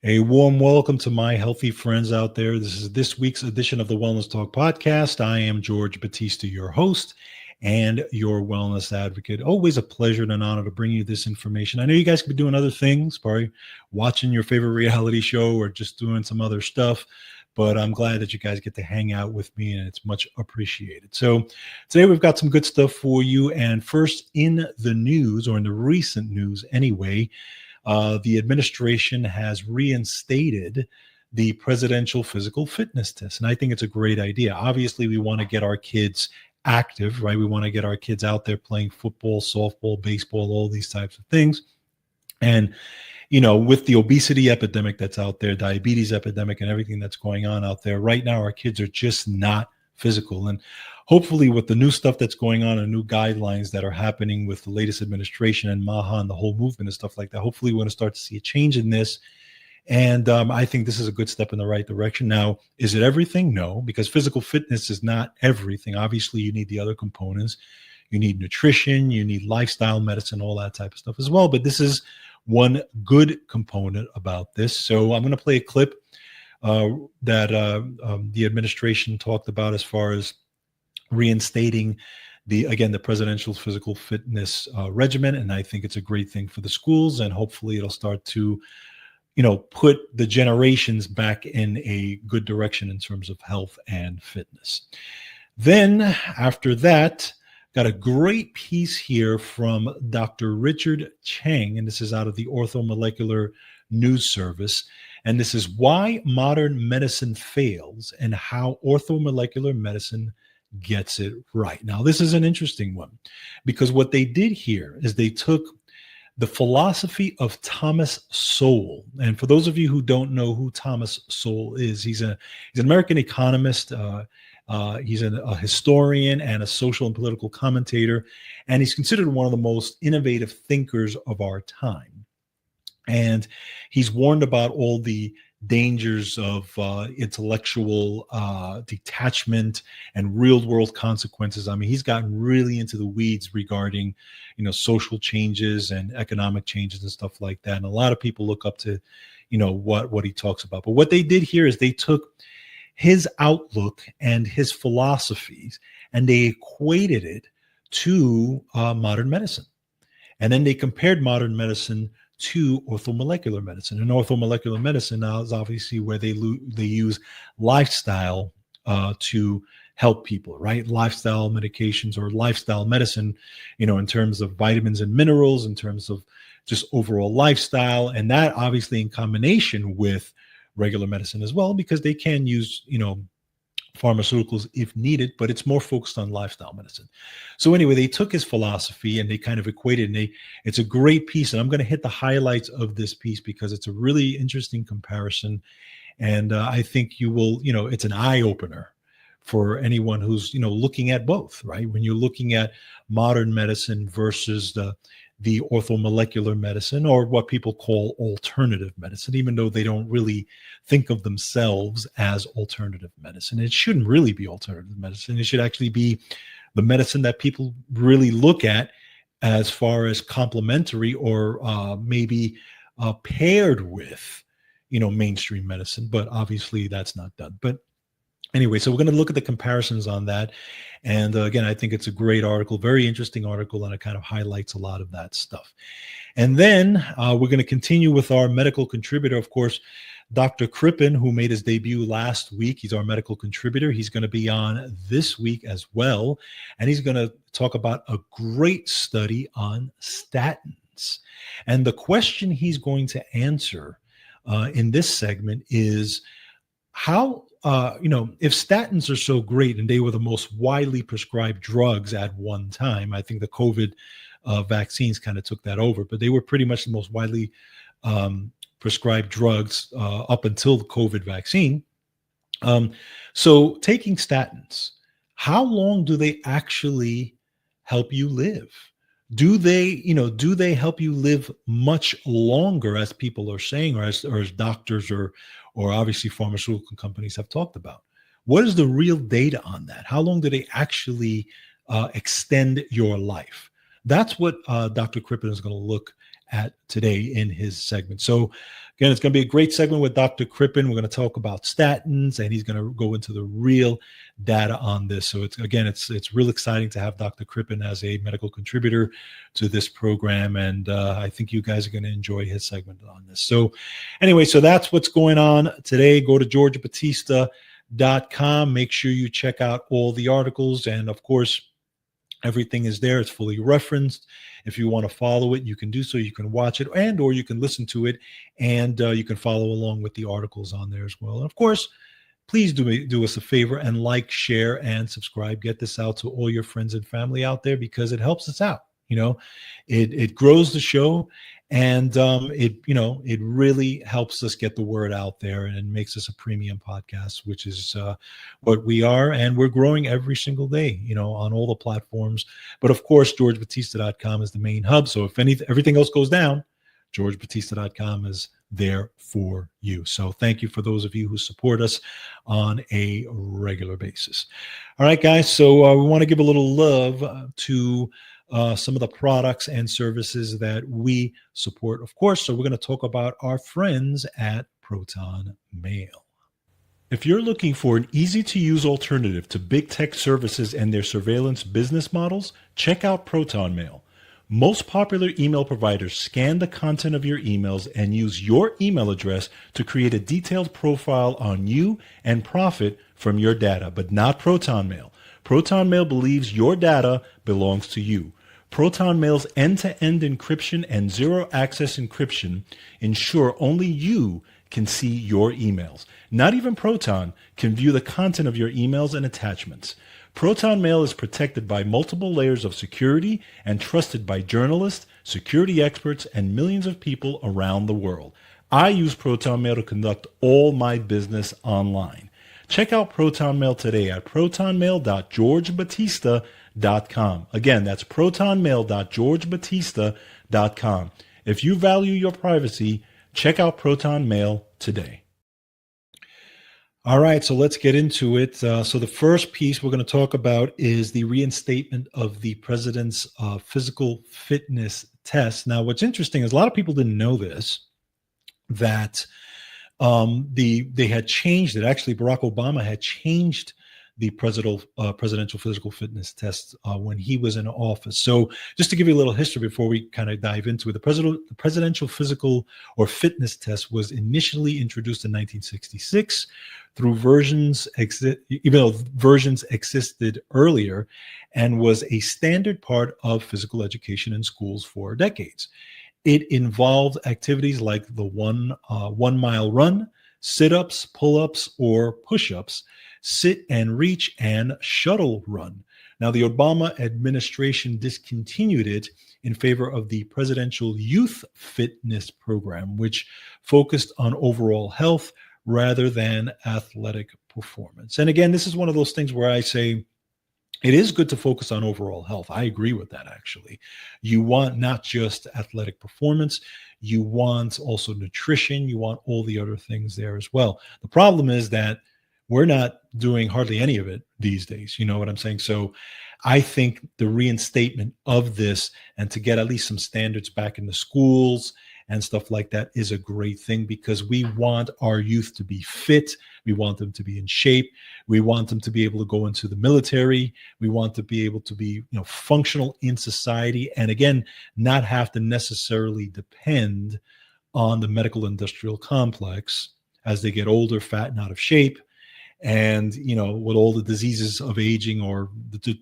A warm welcome to my healthy friends out there. This is this week's edition of the Wellness Talk podcast. I am George Batista, your host and your wellness advocate. Always a pleasure and an honor to bring you this information. I know you guys could be doing other things, probably watching your favorite reality show or just doing some other stuff, but I'm glad that you guys get to hang out with me, and it's much appreciated. So today we've got some good stuff for you. And first, in the news, or in the recent news anyway, the administration has reinstated the presidential physical fitness test. And I think it's a great idea. Obviously, we want to get our kids active, right? We want to get our kids out there playing football, softball, baseball, all these types of things. And, you know, with the obesity epidemic that's out there, diabetes epidemic, and everything that's going on out there right now, our kids are just not physical. And hopefully with the new stuff that's going on and new guidelines that are happening with the latest administration and MAHA and the whole movement and stuff like that, hopefully we're going to start to see a change in this. And I think this is a good step in the right direction. Now, is it everything? No, because physical fitness is not everything. Obviously, you need the other components. You need nutrition, you need lifestyle medicine, all that type of stuff as well. But this is one good component about this. So I'm going to play a clip that the administration talked about as far as reinstating the presidential physical fitness regimen. And I think it's a great thing for the schools, and hopefully it'll start to, put the generations back in a good direction in terms of health and fitness. Then after that, got a great piece here from Dr. Richard Chang, and this is out of the Orthomolecular News Service. And this is why modern medicine fails and how orthomolecular medicine gets it right. Now, this is an interesting one, because what they did here is they took the philosophy of Thomas Sowell. And for those of you who don't know who Thomas Sowell is, he's an American economist. He's a historian and a social and political commentator, and he's considered one of the most innovative thinkers of our time. And he's warned about all the dangers of intellectual detachment and real world consequences. I mean, he's gotten really into the weeds regarding, social changes and economic changes and stuff like that. And a lot of people look up to, what he talks about. But what they did here is they took his outlook and his philosophies, and they equated it to modern medicine. And then they compared modern medicine to orthomolecular medicine. And orthomolecular medicine now is obviously where they use lifestyle to help people, right? Lifestyle medications or lifestyle medicine, in terms of vitamins and minerals, in terms of just overall lifestyle. And that obviously in combination with regular medicine as well, because they can use, pharmaceuticals if needed, but it's more focused on lifestyle medicine. So anyway, they took his philosophy and they kind of equated, and it's a great piece. And I'm going to hit the highlights of this piece because it's a really interesting comparison. And I think you will, it's an eye opener for anyone who's, looking at both, right? When you're looking at modern medicine versus the orthomolecular medicine, or what people call alternative medicine, even though they don't really think of themselves as alternative medicine. It shouldn't really be alternative medicine. It should actually be the medicine that people really look at as far as complementary or maybe paired with, mainstream medicine. But obviously that's not done. But anyway, so we're going to look at the comparisons on that. And again, I think it's a great article, very interesting article, and it kind of highlights a lot of that stuff. And then we're going to continue with our medical contributor, of course, Dr. Crippen, who made his debut last week. He's our medical contributor. He's going to be on this week as well. And he's going to talk about a great study on statins. And the question he's going to answer in this segment is how if statins are so great and they were the most widely prescribed drugs at one time. I think the COVID vaccines kind of took that over, but they were pretty much the most widely prescribed drugs up until the COVID vaccine. So taking statins, how long do they actually help you live? Do they help you live much longer, as people are saying, or as doctors or obviously pharmaceutical companies have talked about? What is the real data on that? How long do they actually extend your life? That's what Dr. Crippen is going to look at today in his segment. So again, it's going to be a great segment with Dr. Crippen. We're going to talk about statins, and he's going to go into the real data on this. So it's real exciting to have Dr. Crippen as a medical contributor to this program, and I think you guys are going to enjoy his segment on this. So anyway, so that's what's going on today. Go to georgebatista.com. Make sure you check out all the articles, and of course, everything is there. It's fully referenced. If you want to follow it, you can do so. You can watch it or you can listen to it, and you can follow along with the articles on there as well. And of course, please do us a favor and like, share, and subscribe. Get this out to all your friends and family out there, because it helps us out. It grows the show, and it really helps us get the word out there, and makes us a premium podcast, which is what we are, and we're growing every single day, on all the platforms. But of course, georgebatista.com is the main hub. So if everything else goes down, georgebatista.com is there for you. So thank you for those of you who support us on a regular basis. All right, guys. So we want to give a little love to some of the products and services that we support, of course. So we're going to talk about our friends at Proton Mail. If you're looking for an easy-to-use alternative to big tech services and their surveillance business models, check out Proton Mail. Most popular email providers scan the content of your emails and use your email address to create a detailed profile on you and profit from your data, but not Proton Mail. Proton Mail believes your data belongs to you. Proton Mail's end-to-end encryption and zero-access encryption ensure only you can see your emails. Not even Proton can view the content of your emails and attachments. Proton Mail is protected by multiple layers of security and trusted by journalists, security experts, and millions of people around the world. I use Proton Mail to conduct all my business online. Check out Proton Mail today at protonmail.georgebatista.com. Again, that's protonmail.georgebatista.com. If you value your privacy, check out Proton Mail today. All right, so let's get into it. So the first piece we're going to talk about is the reinstatement of the president's physical fitness test. Now, what's interesting is a lot of people didn't know this, that they had changed it. Actually, Barack Obama had changed the presidential physical fitness test when he was in office. So just to give you a little history before we kind of dive into it, the presidential physical or fitness test was initially introduced in 1966 through versions, even though versions existed earlier, and was a standard part of physical education in schools for decades. It involved activities like the 1 mile run, sit-ups, pull-ups, or push-ups, sit and reach, and shuttle run. Now, the Obama administration discontinued it in favor of the Presidential Youth Fitness Program, which focused on overall health rather than athletic performance. And again, this is one of those things where I say it is good to focus on overall health. I agree with that, actually. You want not just athletic performance, you want also nutrition, you want all the other things there as well. The problem is that we're not doing hardly any of it these days. You know what I'm saying? So I think the reinstatement of this, and to get at least some standards back in the schools and stuff like that, is a great thing, because we want our youth to be fit. We want them to be in shape. We want them to be able to go into the military. We want to be able to be, functional in society. And again, not have to necessarily depend on the medical industrial complex as they get older, fat, and out of shape. And, with all the diseases of aging, or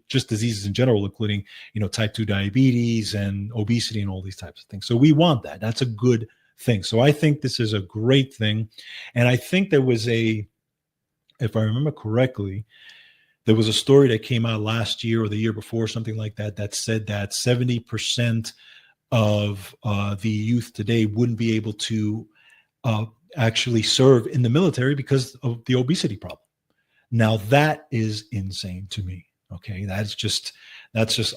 just diseases in general, including, type 2 diabetes and obesity and all these types of things. So we want that. That's a good thing. So I think this is a great thing. And I think there was if I remember correctly, there was a story that came out last year or the year before, something like that, that said that 70% of the youth today wouldn't be able to actually serve in the military because of the obesity problem. Now that is insane to me. Okay, that's just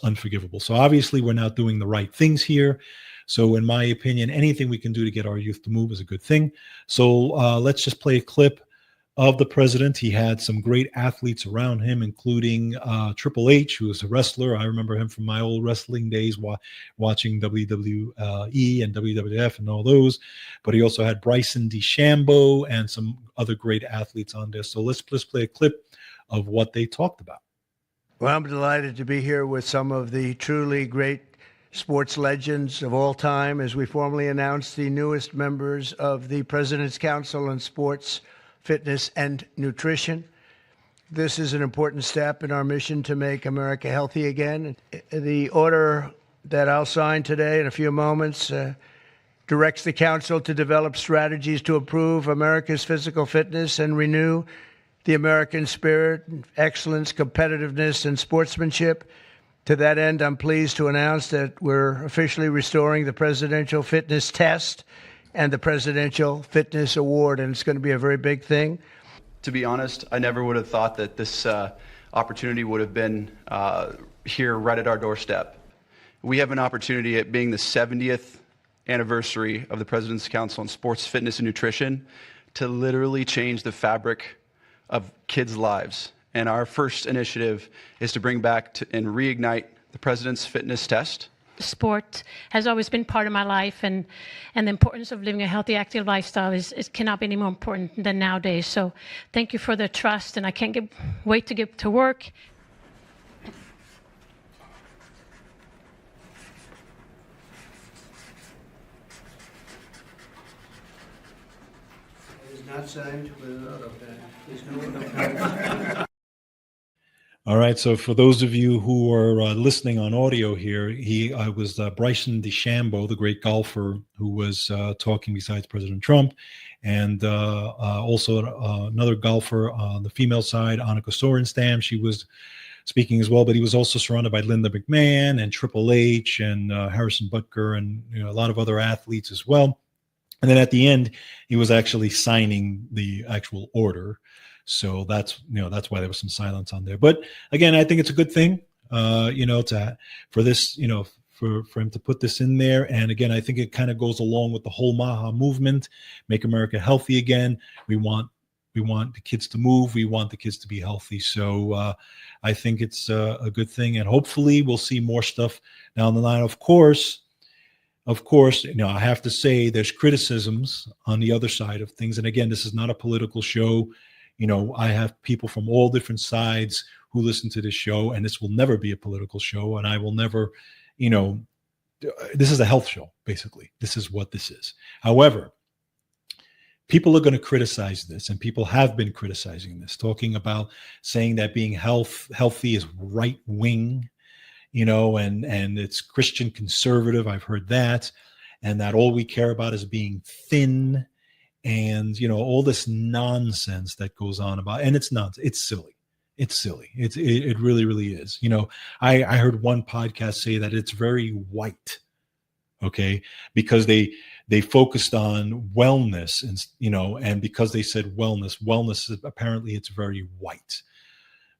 unforgivable. So obviously we're not doing the right things here. So in my opinion, anything we can do to get our youth to move is a good thing. So let's just play a clip of the president. He had some great athletes around him, including Triple H, who was a wrestler. I remember him from my old wrestling days, watching WWE and WWF and all those. But he also had Bryson DeChambeau and some other great athletes on there. So let's play a clip of what they talked about. Well, I'm delighted to be here with some of the truly great sports legends of all time as we formally announce the newest members of the President's Council on Sports, Fitness, and Nutrition. This is an important step in our mission to make America healthy again. The order that I'll sign today in a few moments directs the Council to develop strategies to improve America's physical fitness and renew the American spirit, excellence, competitiveness, and sportsmanship. To that end, I'm pleased to announce that we're officially restoring the Presidential Fitness Test and the Presidential Fitness Award, and it's going to be a very big thing. To be honest, I never would have thought that this opportunity would have been here right at our doorstep. We have an opportunity at being the 70th anniversary of the President's Council on Sports, Fitness, and Nutrition to literally change the fabric of kids' lives. And our first initiative is to bring back and reignite the President's Fitness Test. Sport has always been part of my life, and the importance of living a healthy, active lifestyle cannot be any more important than nowadays. So thank you for the trust, and I can't wait to get to work. It is not signed without a pen. Please no. All right. So for those of you who are listening on audio here, he was Bryson DeChambeau, the great golfer, who was talking besides President Trump, and also another golfer on the female side, Annika Sorenstam. She was speaking as well, but he was also surrounded by Linda McMahon and Triple H and Harrison Butker and a lot of other athletes as well. And then at the end, he was actually signing the actual order. So that's why there was some silence on there. But again, I think it's a good thing, for this, for him to put this in there. And again, I think it kind of goes along with the whole MAHA movement, make America healthy again. We want the kids to move. We want the kids to be healthy. So I think it's a good thing. And hopefully we'll see more stuff down the line. Of course, I have to say there's criticisms on the other side of things. And again, this is not a political show. I have people from all different sides who listen to this show, and this will never be a political show. And I will never, this is a health show, basically. This is what this is. However, people are going to criticize this, and people have been criticizing this, talking about saying that being healthy is right wing, and it's Christian conservative. I've heard that, and that all we care about is being thin. And, all this nonsense that goes on about, and it's nonsense. It's silly. It really, really is. I heard one podcast say that it's very white. Okay. Because they focused on wellness and because they said wellness, apparently it's very white.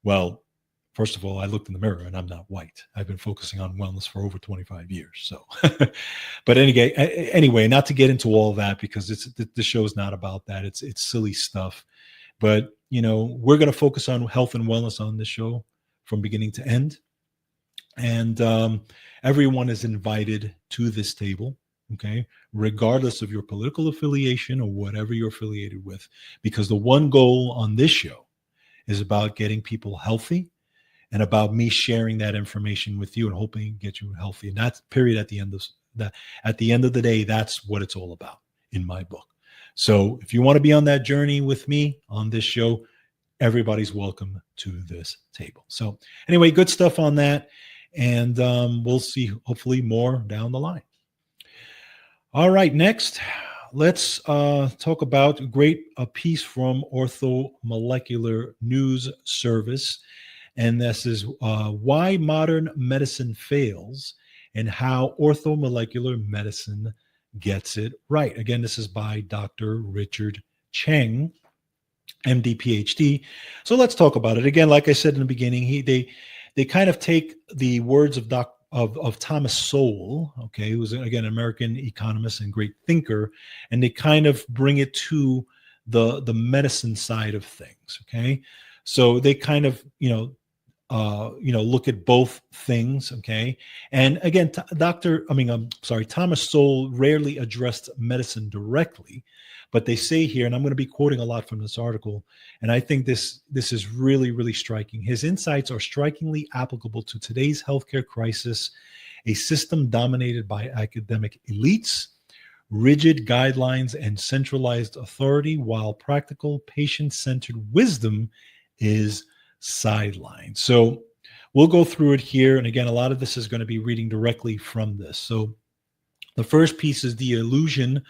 Well, first of all, I looked in the mirror and I'm not white. I've been focusing on wellness for over 25 years. So, but anyway, not to get into all that because the show is not about that. It's silly stuff. But, we're going to focus on health and wellness on this show from beginning to end. And everyone is invited to this table, okay, regardless of your political affiliation or whatever you're affiliated with, because the one goal on this show is about getting people healthy and about me sharing that information with you and hoping to get you healthy. And that's period at the end of that. At the end of the day, that's what it's all about in my book. So if you want to be on that journey with me on this show, everybody's welcome to this table. So anyway, good stuff on that. And we'll see hopefully more down the line. All right, next, let's talk about a piece from Orthomolecular News Service. And this is why modern medicine fails and how orthomolecular medicine gets it right. Again, this is by Dr. Richard Cheng, MD, PhD. So let's talk about it. Again, like I said in the beginning, they kind of take the words of Thomas Sowell, who was, again, an American economist and great thinker, and they kind of bring it to the medicine side of things. Okay, so they kind of look at both things. Okay, and again, Thomas Sowell rarely addressed medicine directly, but they say here, and I'm going to be quoting a lot from this article, and I think this is really, really striking. His insights are strikingly applicable to today's healthcare crisis, a system dominated by academic elites, rigid guidelines, and centralized authority, while practical, patient-centered wisdom is sidelined. So we'll go through it here. And again, a lot of this is going to be reading directly from this. So the first piece is the illusion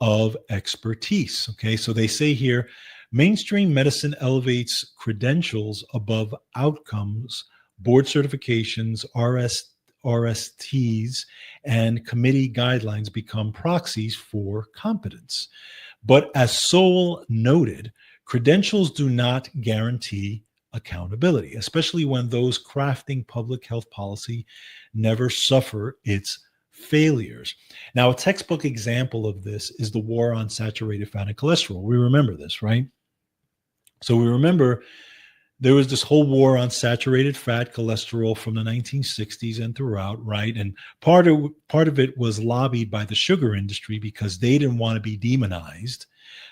of expertise. Okay, so they say here, mainstream medicine elevates credentials above outcomes, board certifications, RSTs, and committee guidelines become proxies for competence. But as Sowell noted, credentials do not guarantee accountability, especially when those crafting public health policy never suffer its failures. Now, a textbook example of this is the war on saturated fat and cholesterol. We remember this, right? So we remember there was this whole war on saturated fat, cholesterol from the 1960s and throughout, right? And part of it was lobbied by the sugar industry because they didn't want to be demonized.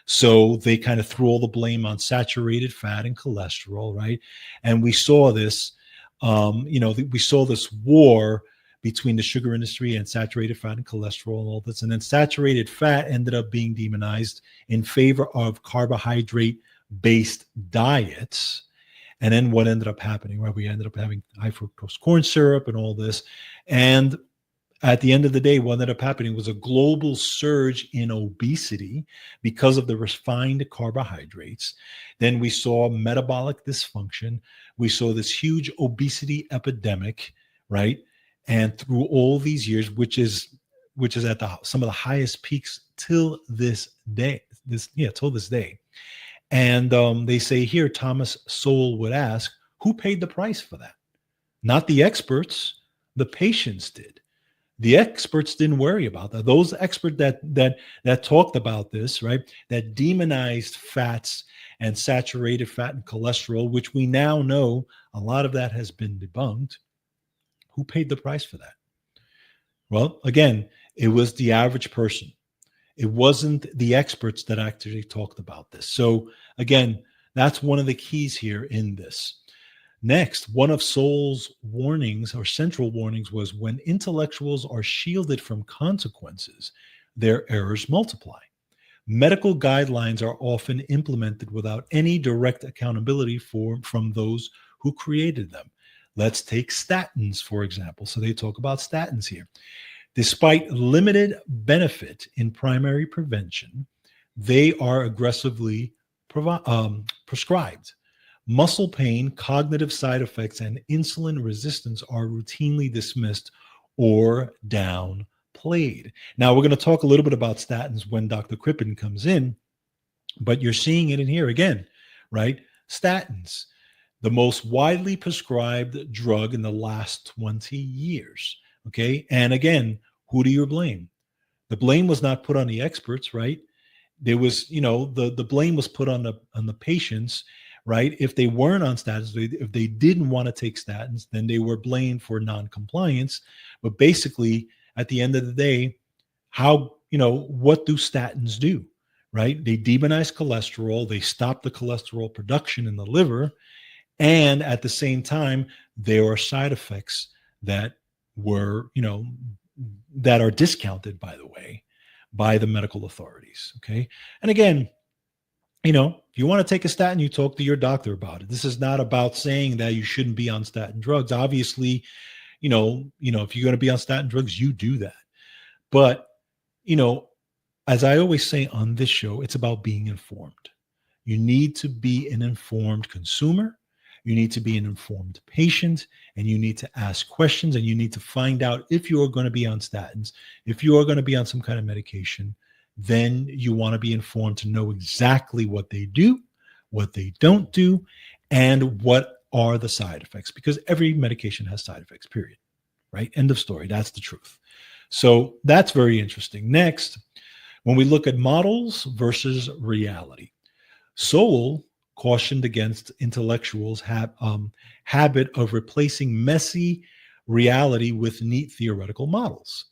So they kind of threw all the blame on saturated fat and cholesterol, right? And we saw this, we saw this war between the sugar industry and saturated fat and cholesterol and all this. And then saturated fat ended up being demonized in favor of carbohydrate-based diets. And then what ended up happening, right? We ended up having high fructose corn syrup and all this. And at the end of the day, what ended up happening was a global surge in obesity because of the refined carbohydrates. Then we saw metabolic dysfunction. We saw this huge obesity epidemic, right? And through all these years, which is at some of the highest peaks till this day. Till this day. And they say here, Thomas Sowell would ask, who paid the price for that? Not the experts, the patients did. The experts didn't worry about that. Those experts that talked about this, right, that demonized fats and saturated fat and cholesterol, which we now know a lot of that has been debunked. Who paid the price for that? Well, again, it was the average person. It wasn't the experts that actually talked about this. So again, that's one of the keys here in this. Next, one of Sowell's warnings or central warnings was when intellectuals are shielded from consequences, their errors multiply. Medical guidelines are often implemented without any direct accountability from those who created them. Let's take statins, for example. So they talk about statins here. Despite limited benefit in primary prevention, they are aggressively prescribed. Muscle pain, cognitive side effects, and insulin resistance are routinely dismissed or downplayed. Now, we're going to talk a little bit about statins when Dr. Crippen comes in, but you're seeing it in here again, right? Statins, the most widely prescribed drug in the last 20 years. Okay. And again, who do you blame? The blame was not put on the experts, right? There was, the blame was put on the patients, right? If they weren't on statins, if they didn't want to take statins, then they were blamed for non-compliance. But basically, at the end of the day, what do statins do, right? They demonize cholesterol. They stop the cholesterol production in the liver. And at the same time, there are side effects that that are discounted, by the way, by the medical authorities. Okay. And again, if you want to take a statin, you talk to your doctor about it. This is not about saying that you shouldn't be on statin drugs. Obviously, if you're going to be on statin drugs, you do that. But, as I always say on this show, it's about being informed. You need to be an informed consumer. You need to be an informed patient, and you need to ask questions, and you need to find out if you are going to be on statins, if you are going to be on some kind of medication. Then you want to be informed to know exactly what they do, what they don't do, and what are the side effects, because every medication has side effects, period. Right? End of story. That's the truth. So that's very interesting. Next, when we look at models versus reality. Sowell cautioned against intellectuals' habit of replacing messy reality with neat theoretical models.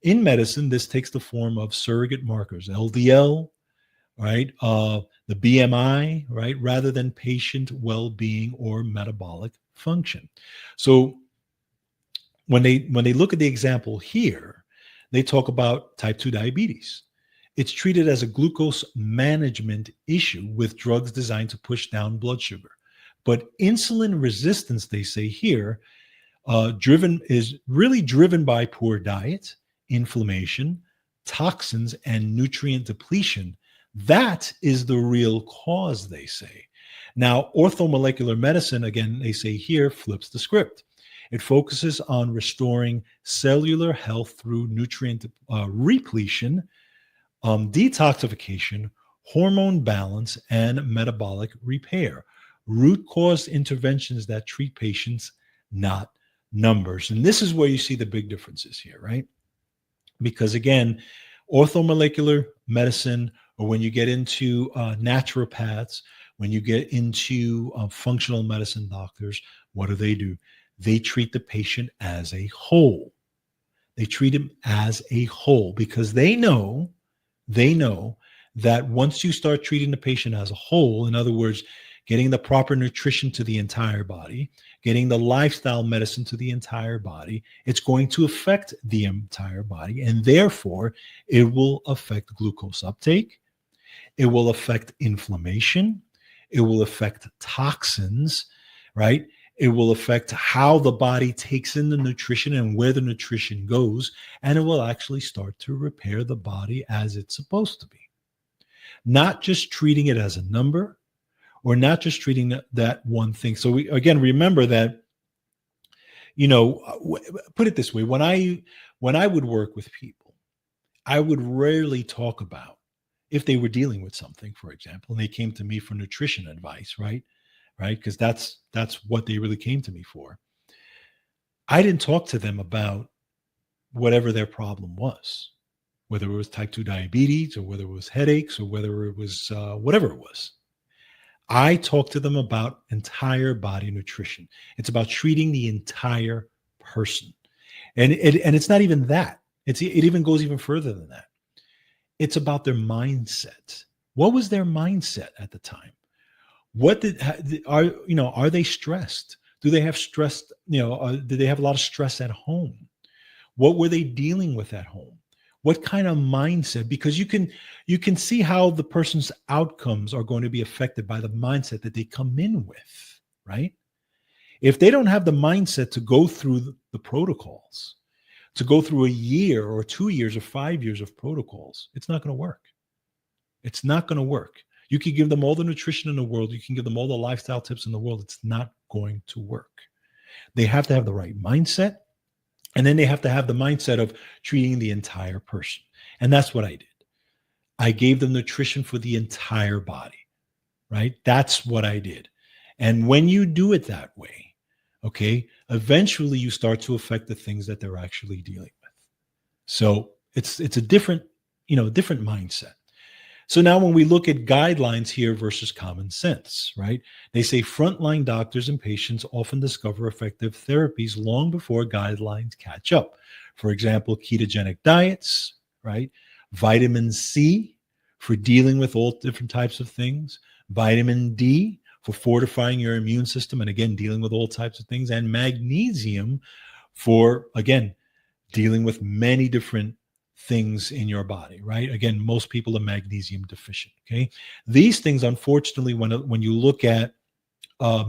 In medicine, this takes the form of surrogate markers, LDL, right? The BMI, right? Rather than patient well-being or metabolic function. So when they look at the example here, they talk about type 2 diabetes. It's treated as a glucose management issue with drugs designed to push down blood sugar. But insulin resistance, they say here, is really driven by poor diet, inflammation, toxins, and nutrient depletion. That is the real cause, they say. Now, orthomolecular medicine, again, they say here, flips the script. It focuses on restoring cellular health through nutrient repletion, detoxification, hormone balance, and metabolic repair. Root cause interventions that treat patients, not numbers. And this is where you see the big differences here, right? Because again, orthomolecular medicine, or when you get into naturopaths, when you get into functional medicine doctors, what do? They treat the patient as a whole. They treat him as a whole because they know that once you start treating the patient as a whole, in other words, getting the proper nutrition to the entire body, getting the lifestyle medicine to the entire body, it's going to affect the entire body. And therefore, it will affect glucose uptake. It will affect inflammation. It will affect toxins, right? It will affect how the body takes in the nutrition and where the nutrition goes. And it will actually start to repair the body as it's supposed to be. Not just treating it as a number, or not just treating that one thing. So we, again, remember that, put it this way, when I would work with people, I would rarely talk about if they were dealing with something, for example, and they came to me for nutrition advice, right? Because that's what they really came to me for. I didn't talk to them about whatever their problem was, whether it was type 2 diabetes or whether it was headaches or whether it was whatever it was. I talk to them about entire body nutrition. It's about treating the entire person. And it's not even that. It even goes even further than that. It's about their mindset. What was their mindset at the time? Are they stressed? Do they have stress? Did they have a lot of stress at home? What were they dealing with at home? What kind of mindset? Because you can see how the person's outcomes are going to be affected by the mindset that they come in with, right? If they don't have the mindset to go through the protocols, to go through a year or 2 years or 5 years of protocols, it's not going to work. It's not going to work. You can give them all the nutrition in the world. You can give them all the lifestyle tips in the world. It's not going to work. They have to have the right mindset. And then they have to have the mindset of treating the entire person. And that's what I did. I gave them nutrition for the entire body, right? That's what I did. And when you do it that way, okay, eventually you start to affect the things that they're actually dealing with. So it's a different mindset. So now when we look at guidelines here versus common sense, right? They say frontline doctors and patients often discover effective therapies long before guidelines catch up. For example, ketogenic diets, right? Vitamin C for dealing with all different types of things. Vitamin D for fortifying your immune system and, again, dealing with all types of things. And magnesium for, again, dealing with many different things in your body, right? Again, most people are magnesium deficient, okay? These things, unfortunately, when you look at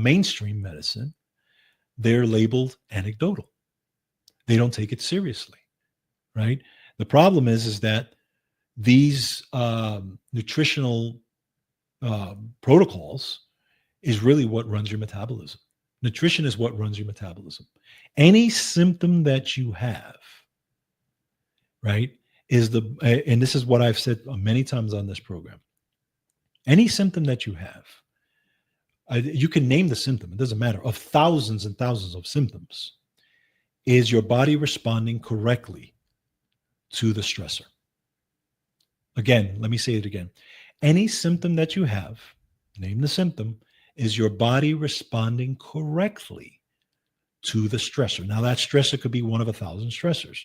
mainstream medicine, they're labeled anecdotal. They don't take it seriously, right? The problem is that these nutritional protocols is really what runs your metabolism. Nutrition is what runs your metabolism. Any symptom that you have, right, and this is what I've said many times on this program. Any symptom that you have, you can name the symptom, it doesn't matter, of thousands and thousands of symptoms, is your body responding correctly to the stressor. Again, let me say it again. Any symptom that you have, name the symptom, is your body responding correctly to the stressor. Now, that stressor could be one of 1,000 stressors.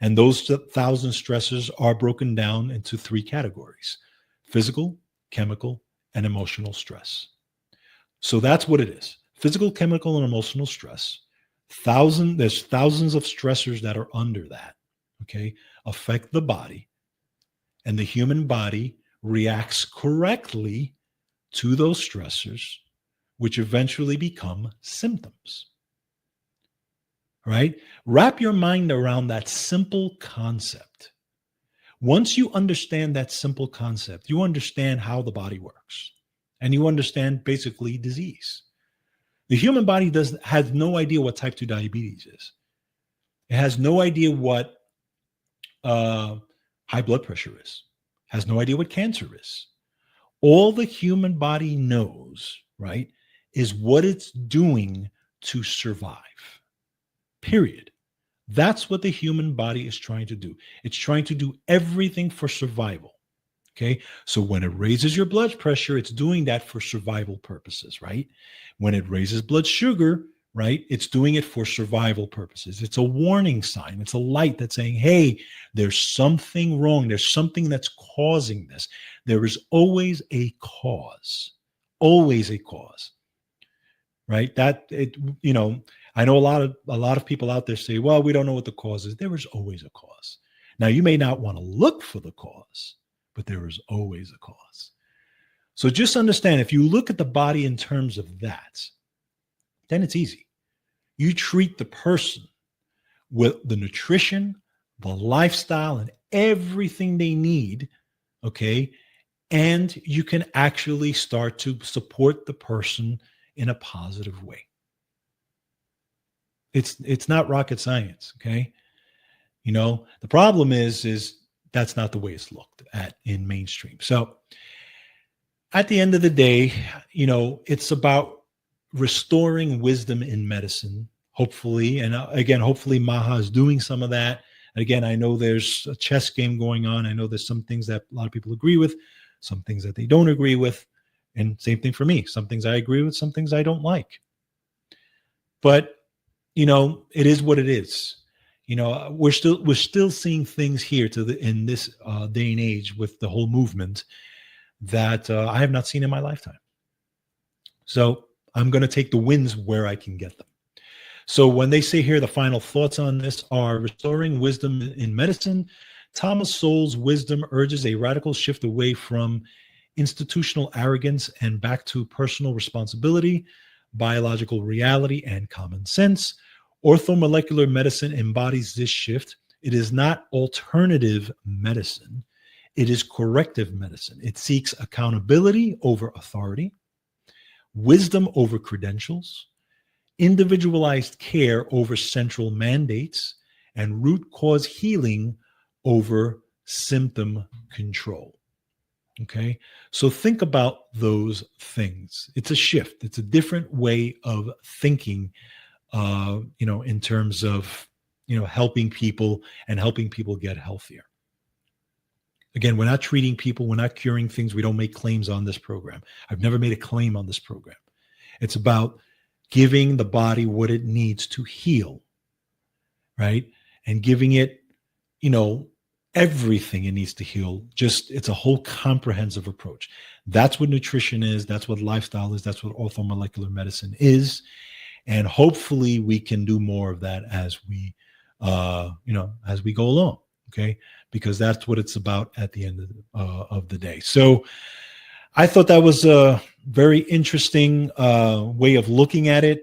And those 1,000 stressors are broken down into 3 categories: physical, chemical, and emotional stress. So that's what it is. Physical, chemical, and emotional stress. There's thousands of stressors that are under that, okay, affect the body. And the human body reacts correctly to those stressors, which eventually become symptoms. Right? Wrap your mind around that simple concept. Once you understand that simple concept, you understand how the body works, and you understand basically disease. The human body has no idea what type 2 diabetes is. It has no idea what high blood pressure is, has no idea what cancer is. All the human body knows, right, is what it's doing to survive. Period. That's what the human body is trying to do. It's trying to do everything for survival. Okay. So when it raises your blood pressure, it's doing that for survival purposes, right? When it raises blood sugar, right, it's doing it for survival purposes. It's a warning sign. It's a light that's saying, hey, there's something wrong. There's something that's causing this. There is always a cause, right? I know a lot of people out there say, well, we don't know what the cause is. There is always a cause. Now, you may not want to look for the cause, but there is always a cause. So just understand, if you look at the body in terms of that, then it's easy. You treat the person with the nutrition, the lifestyle, and everything they need, okay? And you can actually start to support the person in a positive way. It's not rocket science, okay? The problem is that's not the way it's looked at in mainstream. So at the end of the day, it's about restoring wisdom in medicine, hopefully. And again, hopefully Maha is doing some of that. Again, I know there's a chess game going on. I know there's some things that a lot of people agree with, some things that they don't agree with. And same thing for me. Some things I agree with, some things I don't like. But it is what it is. We're still seeing things here in this day and age with the whole movement that I have not seen in my lifetime. So I'm going to take the wins where I can get them. So when they say here, the final thoughts on this are restoring wisdom in medicine. Thomas Sowell's wisdom urges a radical shift away from institutional arrogance and back to personal responsibility, biological reality, and common sense. Orthomolecular medicine embodies this shift. It is not alternative medicine. It is corrective medicine. It seeks accountability over authority, wisdom over credentials, individualized care over central mandates, and root cause healing over symptom control. Okay, so think about those things. It's a shift. It's a different way of thinking, in terms of, helping people and helping people get healthier. Again, we're not treating people. We're not curing things. We don't make claims on this program. I've never made a claim on this program. It's about giving the body what it needs to heal, right? And giving it, everything it needs to heal. It's a whole comprehensive approach. That's what nutrition is. That's what lifestyle is. That's what orthomolecular medicine is. And hopefully we can do more of that as we go along. Okay. Because that's what it's about at the end of the day. So I thought that was a very interesting way of looking at it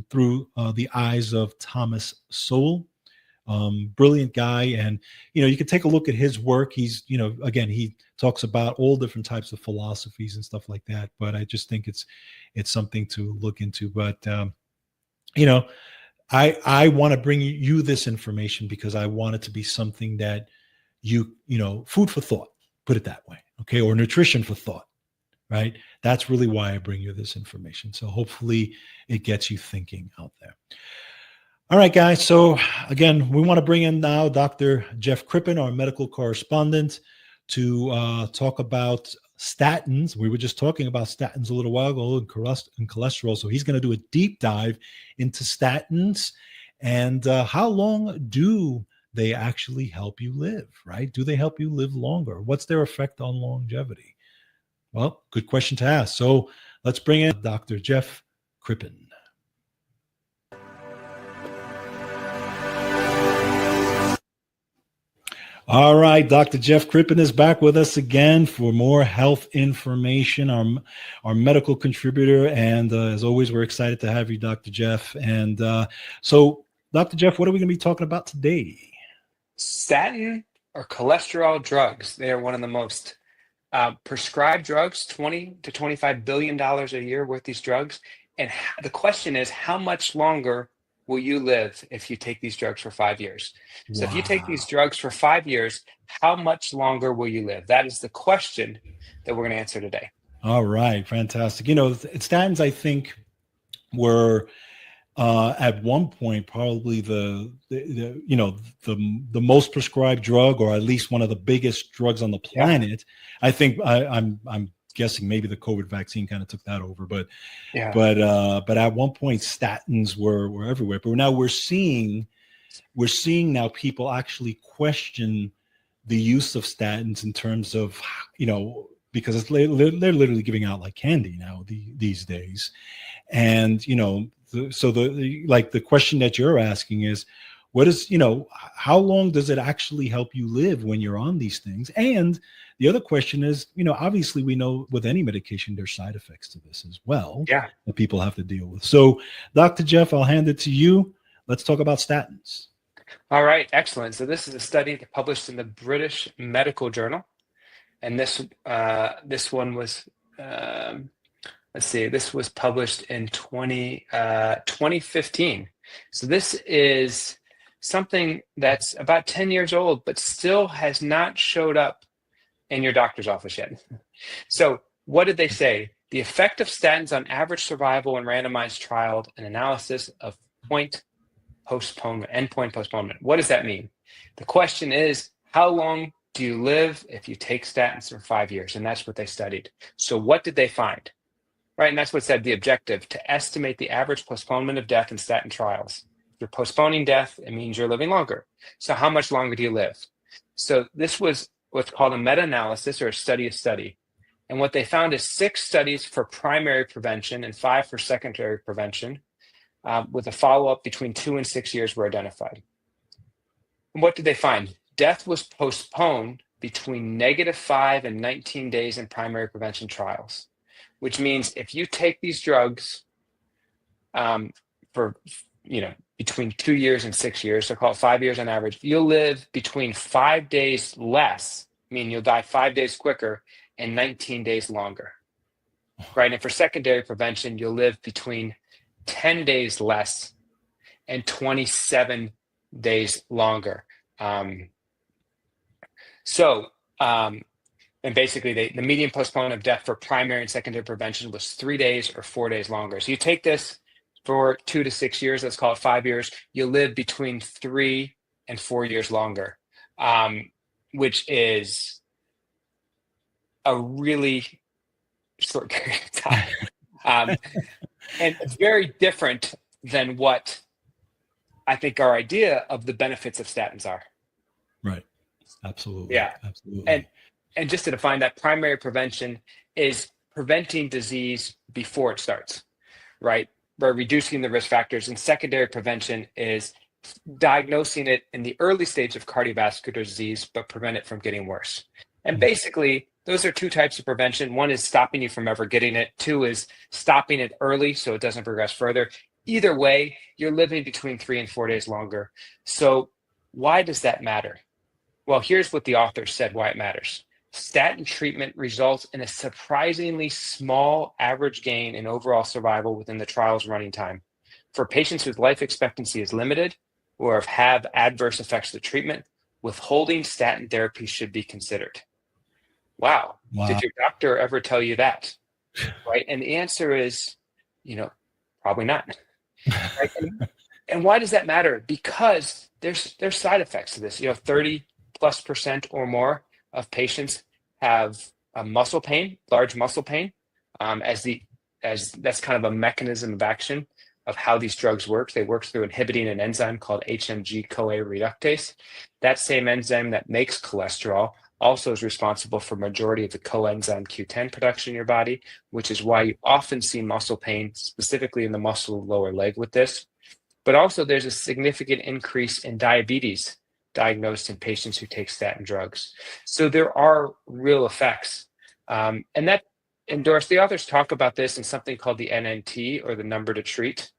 through the eyes of Thomas Sowell. Brilliant guy. And, you can take a look at his work. He's, again, he talks about all different types of philosophies and stuff like that. But I just think it's something to look into. But, I want to bring you this information because I want it to be something that food for thought, put it that way. Okay. Or nutrition for thought, right? That's really why I bring you this information. So hopefully it gets you thinking out there. All right, guys. So again, we want to bring in now Dr. Jeff Crippen, our medical correspondent, to talk about statins. We were just talking about statins a little while ago, and cholesterol. So he's going to do a deep dive into statins and how long do they actually help you live, right? Do they help you live longer? What's their effect on longevity? Well, good question to ask. So let's bring in Dr. Jeff Crippen. All right, Dr. Jeff Crippen is back with us again for more health information, our medical contributor. And as always, we're excited to have you, Dr. Jeff. And so, Dr. Jeff, what are we going to be talking about today? Statin or cholesterol drugs. They are one of the most prescribed drugs, $20 to $25 billion a year worth these drugs. And the question is, how much longer will you live if you take these drugs for 5 years? So if you take these drugs for 5 years, how much longer will you live? That is the question that we're going to answer today. All right. Fantastic. Statins, I think, were at one point probably the most prescribed drug, or at least one of the biggest drugs on the planet. Yeah. I think I'm guessing maybe the COVID vaccine kind of took that over, but at one point statins were everywhere. But now we're seeing now people actually question the use of statins in terms of, because they're literally giving out like candy now these days. And, the question that you're asking is, how long does it actually help you live when you're on these things? And the other question is, obviously we know with any medication, there's side effects to this as well that people have to deal with. So Dr. Jeff, I'll hand it to you. Let's talk about statins. All right. Excellent. So this is a study published in the British Medical Journal. And this one was, this was published in 2015. So this is something that's about 10 years old, but still has not showed up in your doctor's office yet. So what did they say? The effect of statins on average survival in randomized trial and analysis of endpoint postponement. What does that mean? The question is, how long do you live if you take statins for 5 years? And that's what they studied. So what did they find? Right, and that's what said the objective, to estimate the average postponement of death in statin trials. If you're postponing death, it means you're living longer. So how much longer do you live? So this was what's called a meta-analysis, or a study of study. And what they found is 6 studies for primary prevention and 5 for secondary prevention, with a follow-up between 2 and 6 years were identified. And what did they find? Death was postponed between -5 and 19 days in primary prevention trials, which means if you take these drugs for, between 2 years and 6 years, so call it 5 years on average, you'll live between 5 days less, meaning you'll die 5 days quicker, and 19 days longer, right? And for secondary prevention, you'll live between 10 days less and 27 days longer. And basically, the median postponement of death for primary and secondary prevention was 3 days or 4 days longer. So you take this for 2 to 6 years, let's call it 5 years, you'll live between 3 and 4 years longer, which is a really short period of time. And it's very different than what I think our idea of the benefits of statins are. Right. Absolutely. Yeah. Absolutely. And just to define that, primary prevention is preventing disease before it starts, right? By reducing the risk factors. And secondary prevention is diagnosing it in the early stage of cardiovascular disease, but prevent it from getting worse. And basically, those are 2 types of prevention. One is stopping you from ever getting it. 2 is stopping it early so it doesn't progress further. Either way, you're living between 3 and 4 days longer. So why does that matter? Well, here's what the authors said why it matters. Statin treatment results in a surprisingly small average gain in overall survival within the trial's running time. For patients whose life expectancy is limited or have adverse effects of the treatment, withholding statin therapy should be considered. Wow. Did your doctor ever tell you that? Right? And the answer is, probably not. Right? And why does that matter? Because there's side effects to this. 30+% or more of patients have muscle pain, large muscle pain, as that's kind of a mechanism of action of how these drugs work. They work through inhibiting an enzyme called HMG-CoA reductase. That same enzyme that makes cholesterol also is responsible for majority of the coenzyme Q10 production in your body, which is why you often see muscle pain, specifically in the muscle of the lower leg with this. But also there's a significant increase in diabetes diagnosed in patients who take statin drugs. So there are real effects. And that Doris, the authors talk about this in something called the NNT, or the number to treat.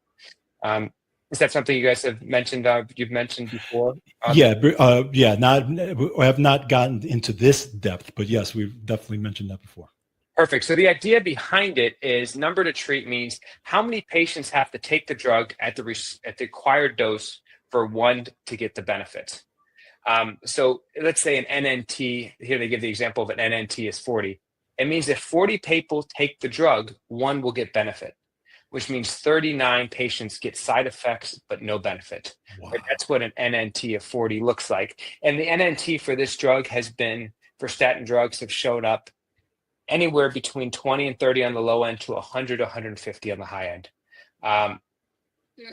Is that something you guys have mentioned? You've mentioned before? Yeah. I have not gotten into this depth, but yes, we've definitely mentioned that before. Perfect. So the idea behind it is number to treat means how many patients have to take the drug at the required dose for one to get the benefit. So let's say an NNT, here they give the example of an NNT is 40. It means if 40 people take the drug, one will get benefit, which means 39 patients get side effects but no benefit. Wow. Right? That's what an NNT of 40 looks like. And the NNT for this drug for statin drugs have shown up anywhere between 20 and 30 on the low end to 100 to 150 on the high end.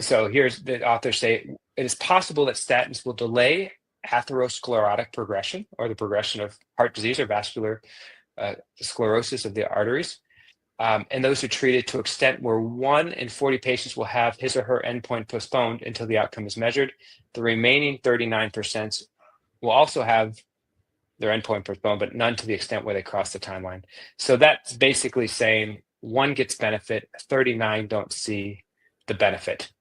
So here's the authors say, it is possible that statins will delay atherosclerotic progression, or the progression of heart disease or vascular sclerosis of the arteries. And those who treat it to extent where 1 in 40 patients will have his or her endpoint postponed until the outcome is measured. The remaining 39% will also have their endpoint postponed, but none to the extent where they cross the timeline. So that's basically saying 1 gets benefit, 39 don't see the benefit.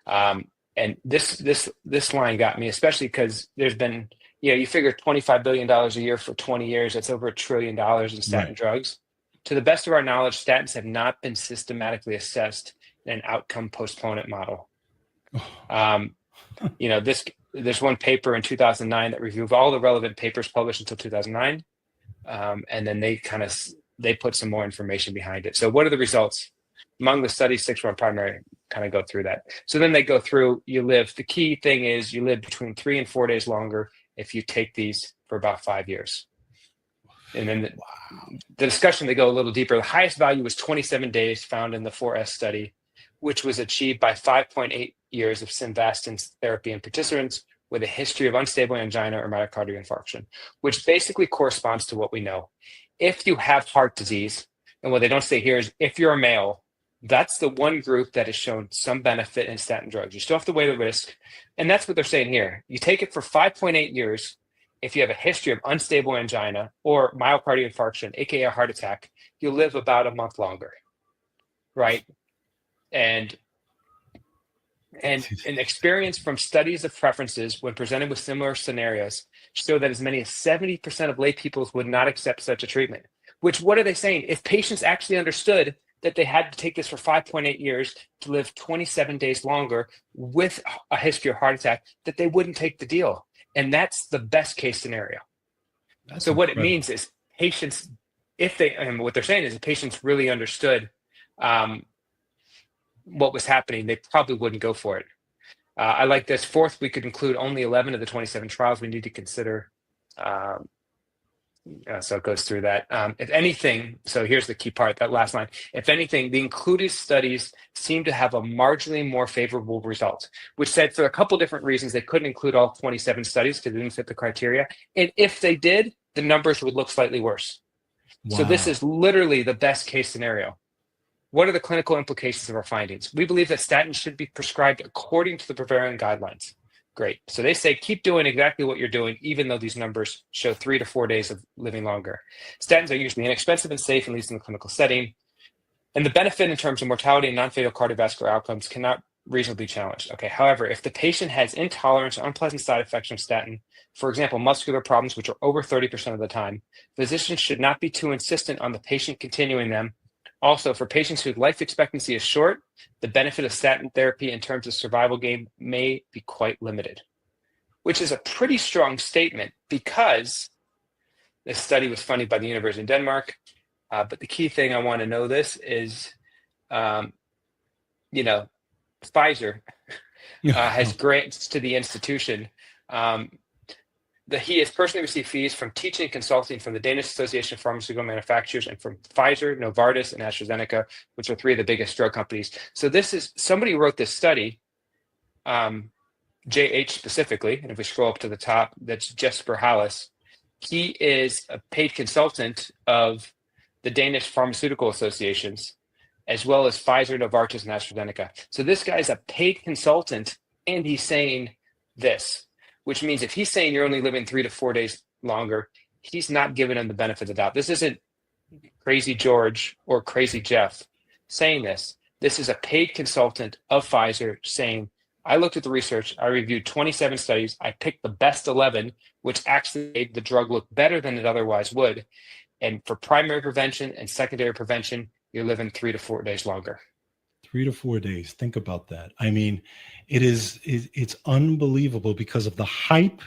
And this line got me, especially because there's been, you figure $25 billion a year for 20 years, that's over $1 trillion in statin drugs. To the best of our knowledge, statins have not been systematically assessed in an outcome postponement model. There's one paper in 2009 that reviewed all the relevant papers published until 2009. And then they put some more information behind it. So what are the results? Among the studies, 6-1 primary, kind of go through that. So then they go through, the key thing is you live between 3 and 4 days longer if you take these for about 5 years. And then the discussion, they go a little deeper. The highest value was 27 days found in the 4S study, which was achieved by 5.8 years of simvastatin therapy in participants with a history of unstable angina or myocardial infarction, which basically corresponds to what we know. If you have heart disease, and what they don't say here is if you're a male, that's the one group that has shown some benefit in statin drugs. You still have to weigh the risk. And that's what they're saying here. You take it for 5.8 years. If you have a history of unstable angina or myocardial infarction, aka a heart attack, you'll live about a month longer, right? And an experience from studies of preferences when presented with similar scenarios show that as many as 70% of lay people would not accept such a treatment. Which, what are they saying? If patients actually understood that they had to take this for 5.8 years to live 27 days longer with a history of heart attack, that they wouldn't take the deal. And that's the best case scenario. That's so incredible. What it means is patients, what they're saying is if patients really understood what was happening, they probably wouldn't go for it. I like this. Fourth, we could include only 11 of the 27 trials we need to consider. So it goes through that. If anything, so here's the key part, that last line. If anything, the included studies seem to have a marginally more favorable result, which said for a couple different reasons, they couldn't include all 27 studies because they didn't fit the criteria. And if they did, the numbers would look slightly worse. Wow. So this is literally the best case scenario. What are the clinical implications of our findings? We believe that statins should be prescribed according to the prevailing guidelines. Great. So they say, keep doing exactly what you're doing, even though these numbers show 3 to 4 days of living longer. Statins are usually inexpensive and safe, at least in the clinical setting. And the benefit in terms of mortality and non-fatal cardiovascular outcomes cannot reasonably be challenged. Okay. However, if the patient has intolerance or unpleasant side effects from statin, for example, muscular problems, which are over 30% of the time, physicians should not be too insistent on the patient continuing them. Also, for patients whose life expectancy is short, the benefit of statin therapy in terms of survival gain may be quite limited, which is a pretty strong statement because this study was funded by the University of Denmark. But the key thing I want to know this is, Pfizer has grants to the institution. he has personally received fees from teaching and consulting from the Danish Association of Pharmaceutical Manufacturers and from Pfizer, Novartis, and AstraZeneca, which are three of the biggest drug companies. So this is somebody who wrote this study, JH specifically, and if we scroll up to the top, that's Jesper Hallis. He is a paid consultant of the Danish Pharmaceutical Associations, as well as Pfizer, Novartis, and AstraZeneca. So this guy is a paid consultant, and he's saying this, which means if he's saying you're only living 3 to 4 days longer, he's not giving him the benefit of the doubt. This isn't Crazy George or Crazy Jeff saying this. This is a paid consultant of Pfizer saying, I looked at the research, I reviewed 27 studies, I picked the best 11, which actually made the drug look better than it otherwise would. And for primary prevention and secondary prevention, you're living 3 to 4 days longer. 3 to 4 days. Think about that. I mean, it's unbelievable because of the hype,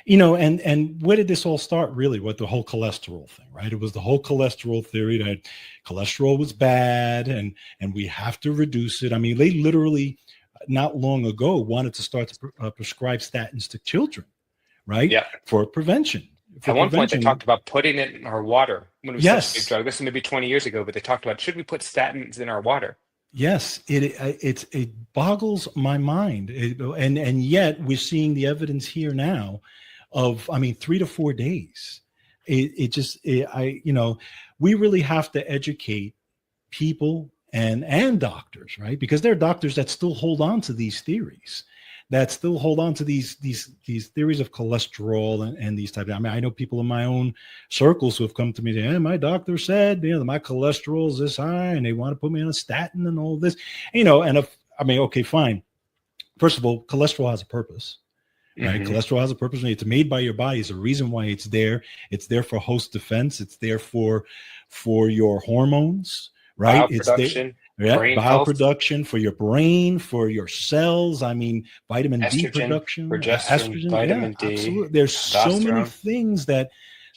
and where did this all start really with the whole cholesterol thing, right? It was the whole cholesterol theory that cholesterol was bad and we have to reduce it. I mean, they literally not long ago wanted to start to prescribe statins to children, right? Yeah. For prevention. At one point, they talked about putting it in our water when it was such a big drug. This is maybe 20 years ago, but they talked about, should we put statins in our water? Yes, it boggles my mind, and yet we're seeing the evidence here now of, 3 to 4 days. We really have to educate people and doctors, right? Because there are doctors that still hold on to these theories, that still hold on to these theories of cholesterol and these types. I know people in my own circles who have come to me and say, hey, my doctor said, my cholesterol is this high and they want to put me on a statin and all this, okay, fine. First of all, cholesterol has a purpose, right? Mm-hmm. Cholesterol has a purpose. It's made by your body. It's a reason why it's there. It's there for host defense. It's there for your hormones, right? It's there. Yeah, bioproduction for your brain, for your cells. Vitamin D production, estrogen, vitamin D. Absolutely. There's so many things that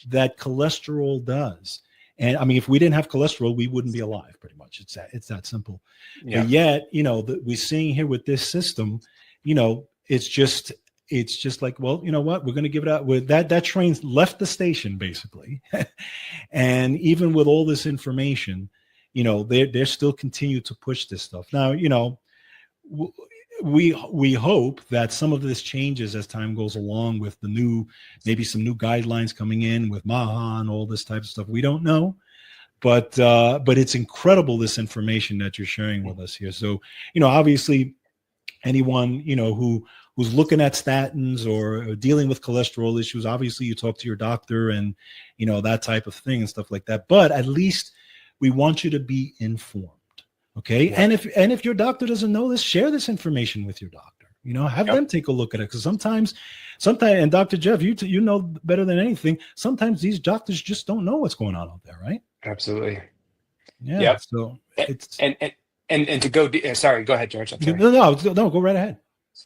cholesterol does. And if we didn't have cholesterol, we wouldn't be alive. Pretty much, it's that simple. Yeah. But yet, we're seeing here with this system, it's just like, well, you know what? We're going to give it out. With that train's left the station basically, and even with all this information. They're still continue to push this stuff. Now, we hope that some of this changes as time goes along with maybe some new guidelines coming in with MAHA and all this type of stuff. We don't know, but it's incredible, this information that you're sharing with us here. So, obviously anyone, who's looking at statins or dealing with cholesterol issues, obviously you talk to your doctor and, that type of thing and stuff like that. But at least we want you to be informed, okay? Yeah. And if your doctor doesn't know this, share this information with your doctor. Have them take a look at it, because sometimes, and Dr. Jeff, you know better than anything. Sometimes these doctors just don't know what's going on out there, right? Absolutely. Yeah. Yep. So it's and to go. Sorry, go ahead, George. I'm sorry. No, go right ahead.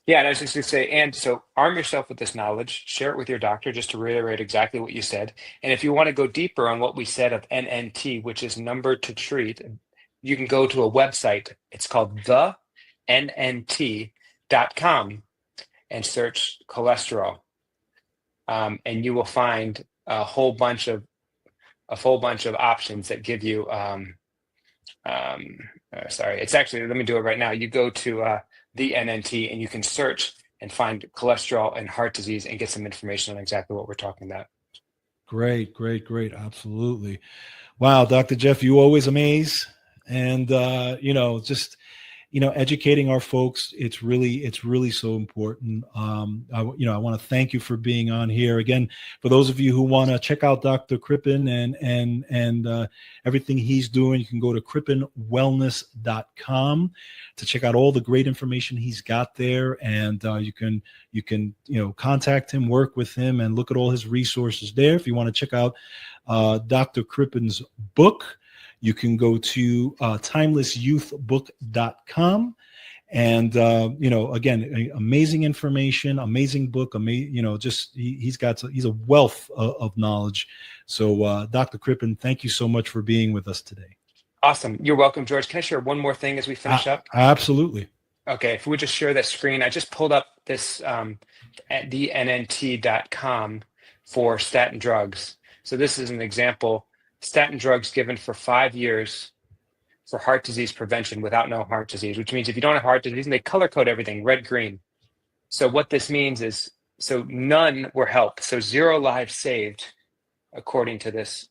Yeah, and I was just going to say, and so arm yourself with this knowledge, share it with your doctor, just to reiterate exactly what you said. And if you want to go deeper on what we said of NNT, which is number to treat, you can go to a website. It's called thennt.com and search cholesterol. And you will find a whole bunch of options that give you, it's actually, let me do it right now. You go to the NNT, and you can search and find cholesterol and heart disease and get some information on exactly what we're talking about. Great. Absolutely. Wow. Dr. Jeff, you always amaze. And, educating our folks, it's really so important. I want to thank you for being on here again. For those of you who want to check out Dr. Crippen and everything he's doing, you can go to crippenwellness.com to check out all the great information he's got there. And you can contact him, work with him, and look at all his resources there. If you want to check out Dr. Crippen's book, you can go to timelessyouthbook.com. And, again, amazing information, amazing book. He's a wealth of knowledge. So, Dr. Crippen, thank you so much for being with us today. Awesome. You're welcome, George. Can I share one more thing as we finish up? Absolutely. Okay. If we just share that screen, I just pulled up this at thennt.com for statin drugs. So this is an example, statin drugs given for 5 years for heart disease prevention without no heart disease, which means if you don't have heart disease, and they color code everything, red, green. So what this means is, so none were helped. So 0 lives saved, according to this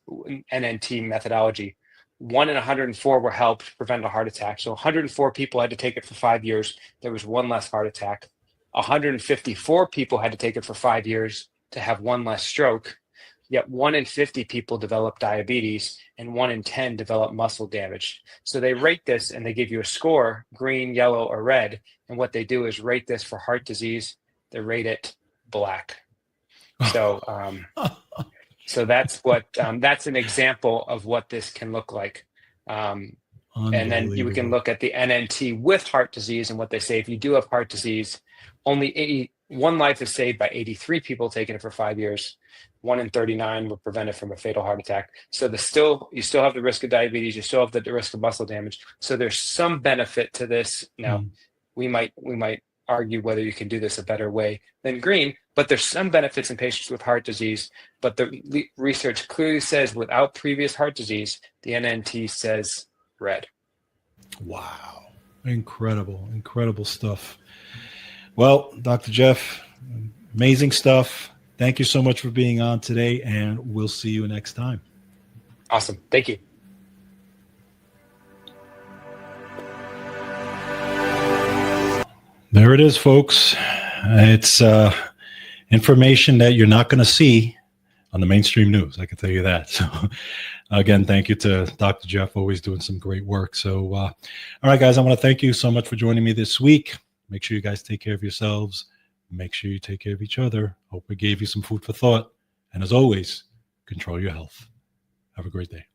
NNT methodology. 1 in 104 were helped prevent a heart attack. So 104 people had to take it for 5 years. There was 1 less heart attack. 154 people had to take it for 5 years to have 1 less stroke. Yet 1 in 50 people develop diabetes and 1 in 10 develop muscle damage. So they rate this and they give you a score, green, yellow, or red. And what they do is rate this for heart disease. They rate it black. So, so that's what that's an example of what this can look like. And then you can look at the NNT with heart disease and what they say. If you do have heart disease, only 1 life is saved by 83 people taking it for 5 years. 1 in 39 were prevented from a fatal heart attack. So you still have the risk of diabetes. You still have the risk of muscle damage. So there's some benefit to this. Now, we might argue whether you can do this a better way than green, but there's some benefits in patients with heart disease. But the research clearly says without previous heart disease, the NNT says red. Wow. Incredible stuff. Well, Dr. Jeff, amazing stuff. Thank you so much for being on today, and we'll see you next time. Awesome. Thank you. There it is, folks. It's information that you're not going to see on the mainstream news. I can tell you that. So again, thank you to Dr. Jeff, always doing some great work. So, all right, guys, I want to thank you so much for joining me this week. Make sure you guys take care of yourselves. Make sure you take care of each other. Hope we gave you some food for thought. And as always, control your health. Have a great day.